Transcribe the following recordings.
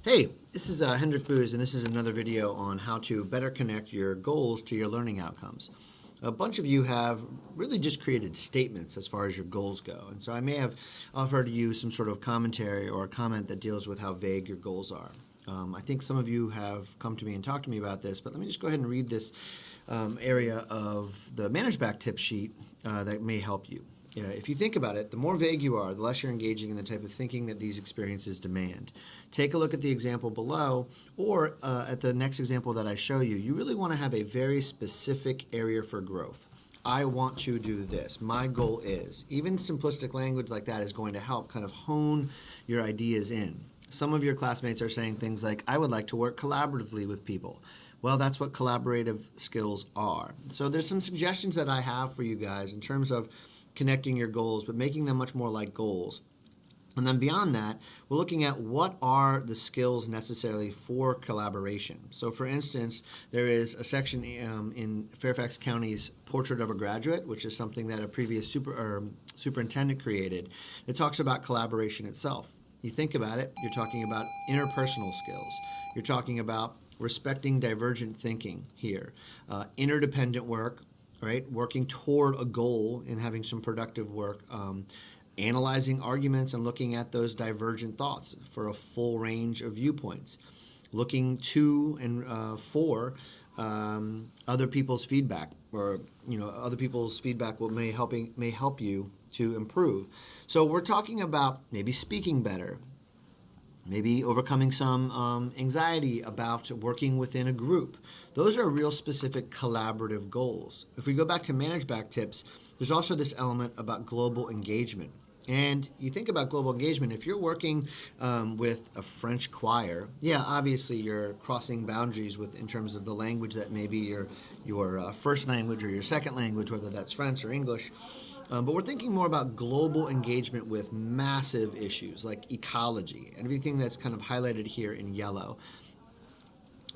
Hey, this is Hendrik Booz, and this is another video on how to better connect your goals to your learning outcomes. A bunch of you have really just created statements as far as your goals go, and so I may have offered you some sort of commentary or a comment that deals with how vague your goals are. I think some of you have come to me and talked to me about this, but let me just go ahead and read this area of the Manage Back tip sheet that may help you. If you think about it, the more vague you are, the less you're engaging in the type of thinking that these experiences demand. Take a look at the example below, or at the next example that I show you. You really want to have a very specific area for growth. I want to do this. My goal is. Even simplistic language like that is going to help kind of hone your ideas in. Some of your classmates are saying things like, I would like to work collaboratively with people. Well, that's what collaborative skills are. So there's some suggestions that I have for you guys in terms of connecting your goals, but making them much more like goals. And then beyond that, we're looking at what are the skills necessarily for collaboration. So for instance, there is a section in Fairfax County's Portrait of a Graduate, which is something that a previous superintendent created. It talks about collaboration itself. You think about it, you're talking about interpersonal skills. You're talking about respecting divergent thinking here, interdependent work, right? Working toward a goal and having some productive work, analyzing arguments and looking at those divergent thoughts for a full range of viewpoints, looking to and for other people's feedback, or other people's feedback may help you to improve. So we're talking about maybe speaking better, maybe overcoming some anxiety about working within a group. Those are real specific collaborative goals. If we go back to Manage Back tips, there's also this element about global engagement. And you think about global engagement, if you're working with a French choir, yeah, obviously you're crossing boundaries in terms of the language that may be your first language or your second language, whether that's French or English. But we're thinking more about global engagement with massive issues like ecology, and everything that's kind of highlighted here in yellow.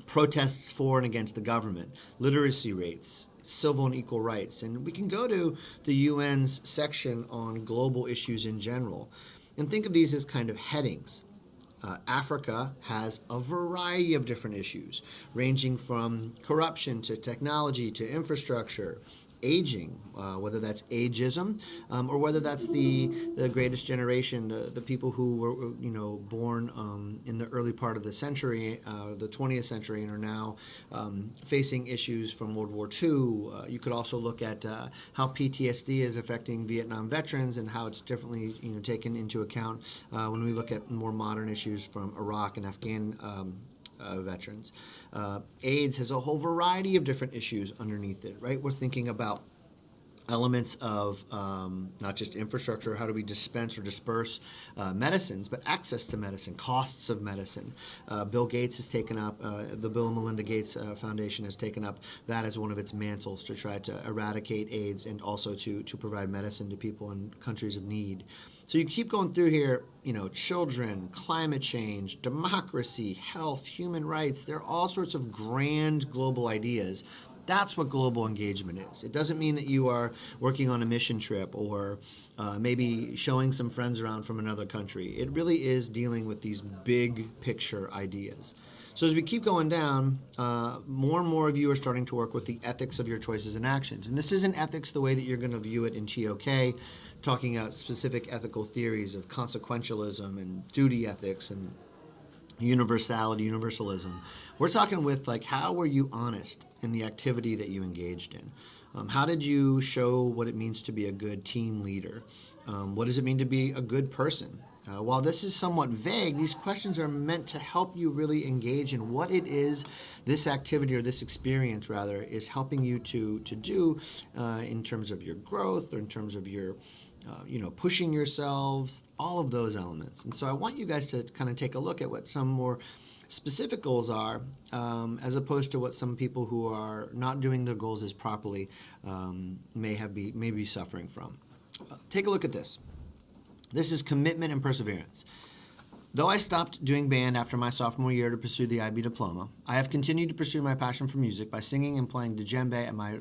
Protests for and against the government, literacy rates, civil and equal rights. And we can go to the UN's section on global issues in general and think of these as kind of headings. Africa has a variety of different issues, ranging from corruption to technology to infrastructure, aging, whether that's ageism, or whether that's the greatest generation, the people who were born in the early part of the century, the 20th century, and are now facing issues from World War II. You could also look at how PTSD is affecting Vietnam veterans and how it's differently taken into account when we look at more modern issues from Iraq and Afghan veterans. AIDS has a whole variety of different issues underneath it, right? We're thinking about elements of not just infrastructure, how do we dispense or disperse medicines, but access to medicine, costs of medicine. Bill Gates has taken up, the Bill and Melinda Gates Foundation has taken up that as one of its mantles to try to eradicate AIDS and also to provide medicine to people in countries of need. So you keep going through here, children, climate change, democracy, health, human rights. There are all sorts of grand global ideas. That's what global engagement is. It doesn't mean that you are working on a mission trip or maybe showing some friends around from another country. It really is dealing with these big picture ideas. So as we keep going down, more and more of you are starting to work with the ethics of your choices and actions. And this isn't ethics the way that you're going to view it in TOK, talking about specific ethical theories of consequentialism and duty ethics and universalism. We're talking with how were you honest in the activity that you engaged in? How did you show what it means to be a good team leader? What does it mean to be a good person? While this is somewhat vague, these questions are meant to help you really engage in what it is this activity, or this experience rather, is helping you to do in terms of your growth or in terms of your pushing yourselves, all of those elements. And so I want you guys to kind of take a look at what some more specific goals are, as opposed to what some people who are not doing their goals as properly may be suffering from. Take a look at this. This is commitment and perseverance. Though I stopped doing band after my sophomore year to pursue the IB diploma, I have continued to pursue my passion for music by singing and playing djembe at my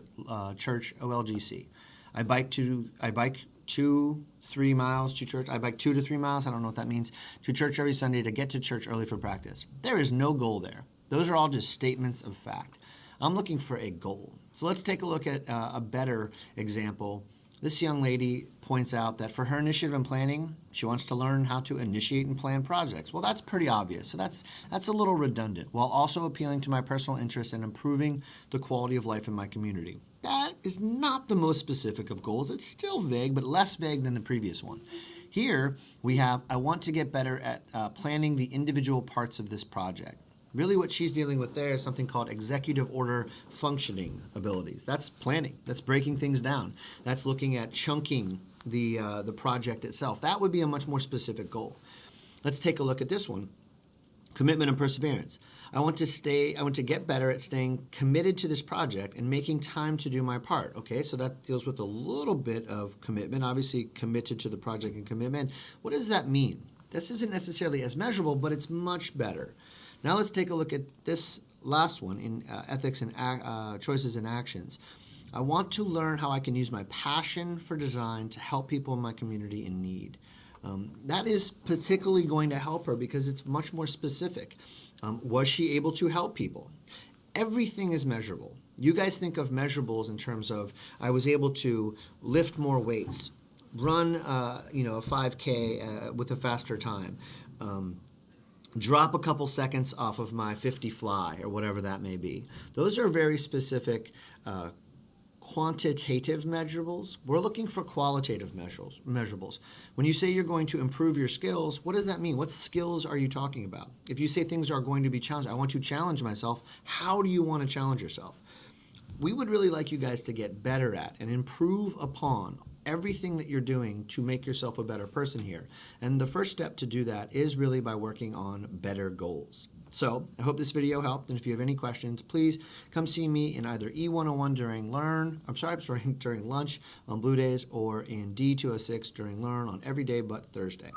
church OLGC. I bike to 3 miles to church. I bike 2 to 3 miles. I don't know what that means. To church every Sunday to get to church early for practice. There is no goal there. Those are all just statements of fact. I'm looking for a goal. So let's take a look at a better example. This young lady points out that for her initiative and planning, she wants to learn how to initiate and plan projects. Well, that's pretty obvious. So that's a little redundant, while also appealing to my personal interests and improving the quality of life in my community. That is not the most specific of goals. It's still vague, but less vague than the previous one. Here we have, I want to get better at planning the individual parts of this project. Really what she's dealing with there is something called executive order functioning abilities. That's planning. That's breaking things down. That's looking at chunking the project itself. That would be a much more specific goal. Let's take a look at this one. Commitment and perseverance. I want to get better at staying committed to this project and making time to do my part. Okay, so that deals with a little bit of commitment, obviously committed to the project and commitment. What does that mean? This isn't necessarily as measurable, but it's much better. Now let's take a look at this last one in ethics and choices and actions. I want to learn how I can use my passion for design to help people in my community in need. That is particularly going to help her because it's much more specific. Was she able to help people? Everything is measurable. You guys think of measurables in terms of I was able to lift more weights, run a 5K with a faster time, drop a couple seconds off of my 50 fly or whatever that may be. Those are very specific quantitative measurables. We're looking for qualitative measurables. When you say you're going to improve your skills, what does that mean? What skills are you talking about? If you say things are going to be challenged, I want to challenge myself. How do you want to challenge yourself? We would really like you guys to get better at and improve upon everything that you're doing to make yourself a better person here. And the first step to do that is really by working on better goals. So I hope this video helped, and if you have any questions, please come see me in either E101 during lunch on Blue Days or in D206 during Learn on every day but Thursday.